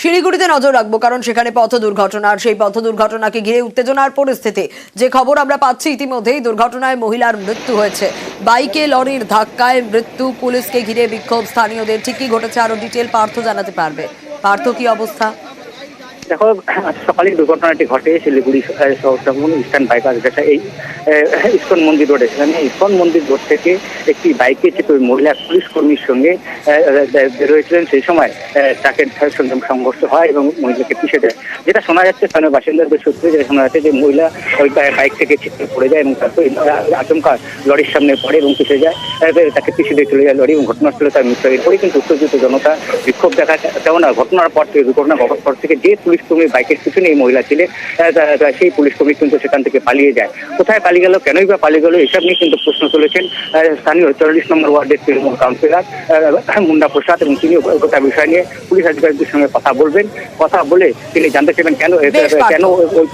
শিলিগুড়িতে নজর রাখবো, কারণ সেখানে পথ দুর্ঘটনা, আর সেই পথ দুর্ঘটনাকে ঘিরে উত্তেজনার পরিস্থিতি। যে খবর আমরা পাচ্ছি, ইতিমধ্যেই দুর্ঘটনায় মহিলার মৃত্যু হয়েছে। বাইকে লরির ধাক্কায় মৃত্যু। পুলিশকে ঘিরে বিক্ষোভ স্থানীয়দের। ঠিক কি ঘটেছে আরো ডিটেল পার্থ জানাতে পারবে। পার্থ, কি অবস্থা? দেখো, সকালে দুর্ঘটনাটি ঘটে শিলিগুড়ি ইস্টার্ন বাইপাস যেটা এই ইস্কন মন্দির রোডে। সেখানে ইস্কন মন্দির রোড থেকে একটি বাইকে চেপে ওই মহিলা পুলিশ কর্মীর সঙ্গে বেরোয়েছিলেন। সেই সময় ট্রাকের সঙ্গে সংঘর্ষ হয় এবং মহিলাকে পিছিয়ে দেয়। যেটা শোনা যাচ্ছে স্থানীয় বাসিন্দাদের সূত্রে, যেটা শোনা যাচ্ছে যে মহিলা ওই বাইক থেকে ছিটকে পড়ে যায় এবং তারপর আচমকা লরির সামনে পড়ে এবং পিছিয়ে যায়। তাকে পিছিয়ে দিয়ে চলে যায় লরি এবং ঘটনাস্থলে তার মৃত্যু হয়। এরপরে কিন্তু উত্তেজিত জনতা বিক্ষোভ দেখা তেমন না। ঘটনার পর থেকে দুর্ঘটনা ঘটার পর থেকে যে পুলিশ কর্মী বাইকের পিছনে এই মহিলা ছিলেন, সেই পুলিশ কর্মী কিন্তু সেখান থেকে পালিয়ে যায়। কোথায় পালিয়ে গেল, কেনই বা পালিয়ে গেল, এসব নিয়ে কিন্তু প্রশ্ন তুলেছেন স্থানীয় 44 নম্বর ওয়ার্ডের তৃণমূল কাউন্সিলর মুন্ডা প্রসাদ, এবং তিনি গোটা বিষয় নিয়ে পুলিশ আধিকারিকদের সঙ্গে কথা বলবেন। কথা বলে তিনি জানতে চাইবেন কেন ওই